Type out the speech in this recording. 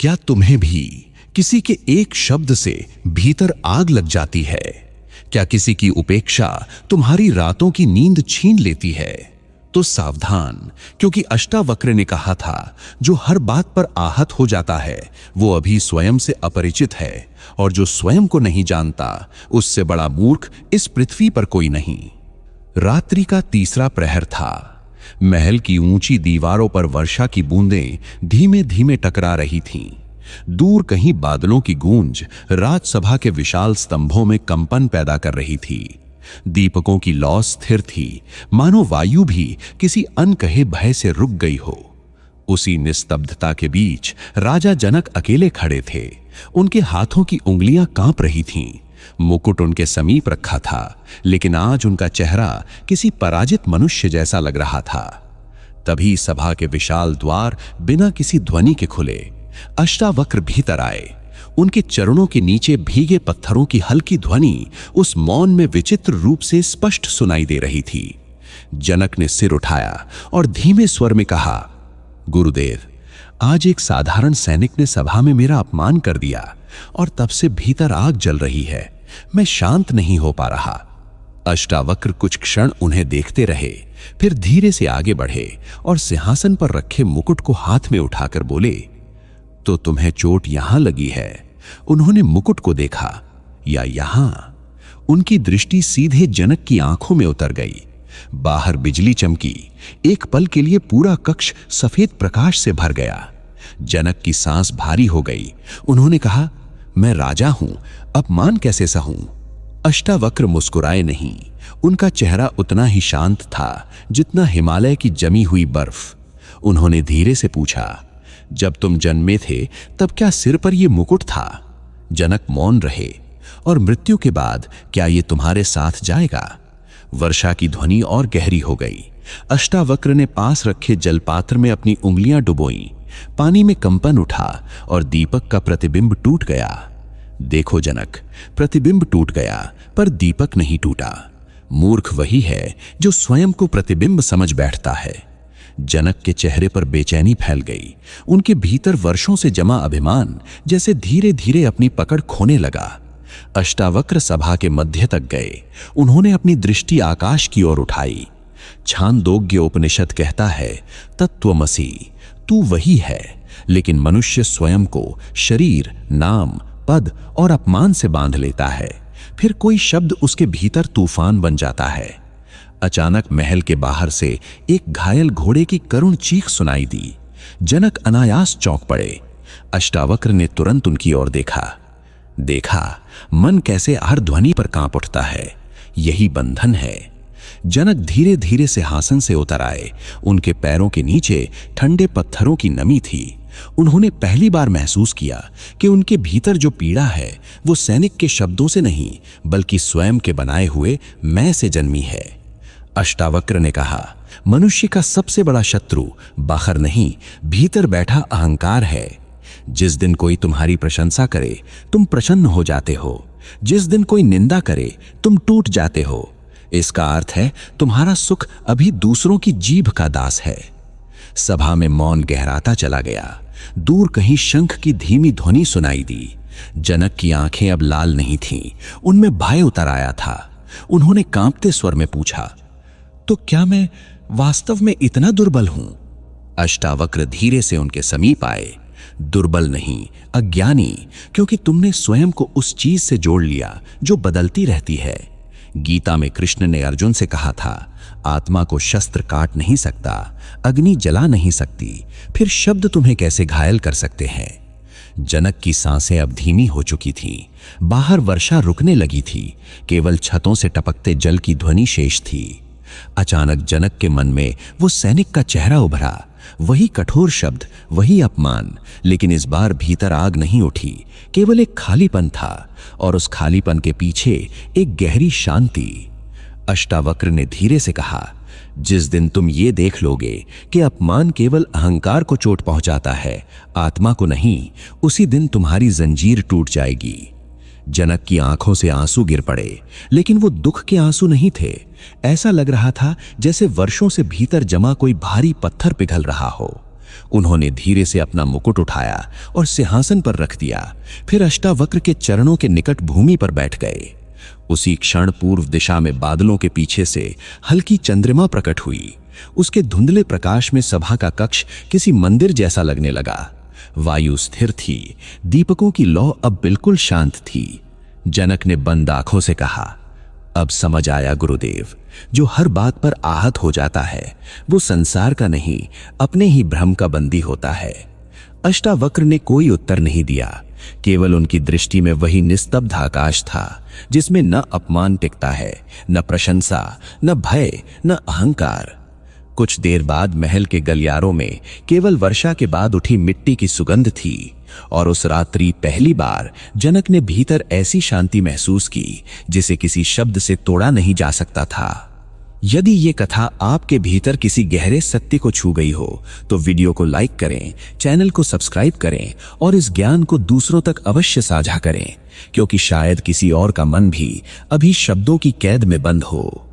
क्या तुम्हें भी किसी के एक शब्द से भीतर आग लग जाती है? क्या किसी की उपेक्षा तुम्हारी रातों की नींद छीन लेती है? तो सावधान, क्योंकि अष्टावक्र ने कहा था, जो हर बात पर आहत हो जाता है वो अभी स्वयं से अपरिचित है, और जो स्वयं को नहीं जानता उससे बड़ा मूर्ख इस पृथ्वी पर कोई नहीं। रात्रि का तीसरा प्रहर था। महल की ऊंची दीवारों पर वर्षा की बूंदें धीमे धीमे टकरा रही थीं। दूर कहीं बादलों की गूंज राजसभा के विशाल स्तंभों में कंपन पैदा कर रही थी। दीपकों की लौ स्थिर थी, मानो वायु भी किसी अनकहे भय से रुक गई हो। उसी निस्तब्धता के बीच राजा जनक अकेले खड़े थे। उनके हाथों की उंगलियां कांप रही थीं। मुकुट उनके समीप रखा था, लेकिन आज उनका चेहरा किसी पराजित मनुष्य जैसा लग रहा था। तभी सभा के विशाल द्वार बिना किसी ध्वनि के खुले। अष्टावक्र भीतर आए। उनके चरणों के नीचे भीगे पत्थरों की हल्की ध्वनि उस मौन में विचित्र रूप से स्पष्ट सुनाई दे रही थी। जनक ने सिर उठाया और धीमे स्वर में कहा, गुरुदेव, आज एक साधारण सैनिक ने सभा में मेरा अपमान कर दिया और तब से भीतर आग जल रही है। मैं शांत नहीं हो पा रहा। अष्टावक्र कुछ क्षण उन्हें देखते रहे, फिर धीरे से आगे बढ़े और सिंहासन पर रखे मुकुट को हाथ में उठाकर बोले, तो तुम्हें चोट यहां लगी है? उन्होंने मुकुट को देखा, या यहां? उनकी दृष्टि सीधे जनक की आंखों में उतर गई। बाहर बिजली चमकी। एक पल के लिए पूरा कक्ष सफेद प्रकाश से भर गया। जनक की सांस भारी हो गई। उन्होंने कहा, मैं राजा हूं, अपमान कैसे सहूं? अष्टावक्र मुस्कुराए नहीं। उनका चेहरा उतना ही शांत था जितना हिमालय की जमी हुई बर्फ। उन्होंने धीरे से पूछा, जब तुम जन्मे थे तब क्या सिर पर यह मुकुट था? जनक मौन रहे। और मृत्यु के बाद क्या यह तुम्हारे साथ जाएगा? वर्षा की ध्वनि और गहरी हो गई। अष्टावक्र ने पास रखे जलपात्र में अपनी उंगलियां डुबोईं। पानी में कंपन उठा और दीपक का प्रतिबिंब टूट गया। देखो जनक, प्रतिबिंब टूट गया पर दीपक नहीं टूटा। मूर्ख वही है जो स्वयं को प्रतिबिंब समझ बैठता है। जनक के चेहरे पर बेचैनी फैल गई। उनके भीतर वर्षों से जमा अभिमान जैसे धीरे धीरे अपनी पकड़ खोने लगा। अष्टावक्र सभा के मध्य तक गए। उन्होंने अपनी दृष्टि आकाश की ओर उठाई। छांदोग्य उपनिषद कहता है, तत्वमसि, तू वही है। लेकिन मनुष्य स्वयं को शरीर, नाम, पद और अपमान से बांध लेता है। फिर कोई शब्द उसके भीतर तूफान बन जाता है। अचानक महल के बाहर से एक घायल घोड़े की करुण चीख सुनाई दी। जनक अनायास चौंक पड़े। अष्टावक्र ने तुरंत उनकी ओर देखा मन कैसे हर ध्वनि पर कांप उठता है। यही बंधन है। जनक धीरे धीरे सिंहासन से उतर आए। उनके पैरों के नीचे ठंडे पत्थरों की नमी थी। उन्होंने पहली बार महसूस किया कि उनके भीतर जो पीड़ा है वो सैनिक के शब्दों से नहीं बल्कि स्वयं के बनाए हुए मैं से जन्मी है। अष्टावक्र ने कहा, मनुष्य का सबसे बड़ा शत्रु बाहर नहीं, भीतर बैठा अहंकार है। जिस दिन कोई तुम्हारी प्रशंसा करे तुम प्रसन्न हो जाते हो। जिस दिन कोई निंदा करे तुम टूट जाते हो। इसका अर्थ है तुम्हारा सुख अभी दूसरों की जीभ का दास है। सभा में मौन गहराता चला गया। दूर कहीं शंख की धीमी ध्वनि सुनाई दी। जनक की आंखें अब लाल नहीं थीं, उनमें भय उतर आया था। उन्होंने कांपते स्वर में पूछा, तो क्या मैं वास्तव में इतना दुर्बल हूं? अष्टावक्र धीरे से उनके समीप आए। दुर्बल नहीं, अज्ञानी, क्योंकि तुमने स्वयं को उस चीज से जोड़ लिया जो बदलती रहती है। गीता में कृष्ण ने अर्जुन से कहा था, आत्मा को शस्त्र काट नहीं सकता, अग्नि जला नहीं सकती, फिर शब्द तुम्हें कैसे घायल कर सकते हैं? जनक की सांसें अब धीमी हो चुकी थीं। बाहर वर्षा रुकने लगी थी। केवल छतों से टपकते जल की ध्वनि शेष थी। अचानक जनक के मन में वो सैनिक का चेहरा उभरा। वही कठोर शब्द, वही अपमान, लेकिन इस बार भीतर आग नहीं उठी, केवल एक खालीपन था, और उस खालीपन के पीछे एक गहरी शांति। अष्टावक्र ने धीरे से कहा, जिस दिन तुम ये देख लोगे कि अपमान केवल अहंकार को चोट पहुंचाता है, आत्मा को नहीं, उसी दिन तुम्हारी जंजीर टूट जाएगी। जनक की आंखों से आंसू गिर पड़े, लेकिन वो दुख के आंसू नहीं थे। ऐसा लग रहा था जैसे वर्षों से भीतर जमा कोई भारी पत्थर पिघल रहा हो। उन्होंने धीरे से अपना मुकुट उठाया और सिंहासन पर रख दिया। फिर अष्टावक्र के चरणों के निकट भूमि पर बैठ गए। उसी क्षण पूर्व दिशा में बादलों के पीछे से हल्की चंद्रमा प्रकट हुई। उसके धुंधले प्रकाश में सभा का कक्ष किसी मंदिर जैसा लगने लगा। वायु स्थिर थी, दीपकों की लौ अब बिल्कुल शांत थी। जनक ने बंद आंखों से कहा, अब समझ आया गुरुदेव, जो हर बात पर आहत हो जाता है वो संसार का नहीं, अपने ही भ्रम का बंदी होता है। अष्टावक्र ने कोई उत्तर नहीं दिया, केवल उनकी दृष्टि में वही निस्तब्ध आकाश था जिसमें न अपमान टिकता है, न प्रशंसा, न भय, न अहंकार। कुछ देर बाद महल के गलियारों में केवल वर्षा के बाद उठी मिट्टी की सुगंध थी, और उस रात्रि पहली बार जनक ने भीतर ऐसी शांति महसूस की जिसे किसी शब्द से तोड़ा नहीं जा सकता था। यदि ये कथा आपके भीतर किसी गहरे सत्य को छू गई हो तो वीडियो को लाइक करें, चैनल को सब्सक्राइब करें और इस ज्ञान को दूसरों तक अवश्य साझा करें, क्योंकि शायद किसी और का मन भी अभी शब्दों की कैद में बंद हो।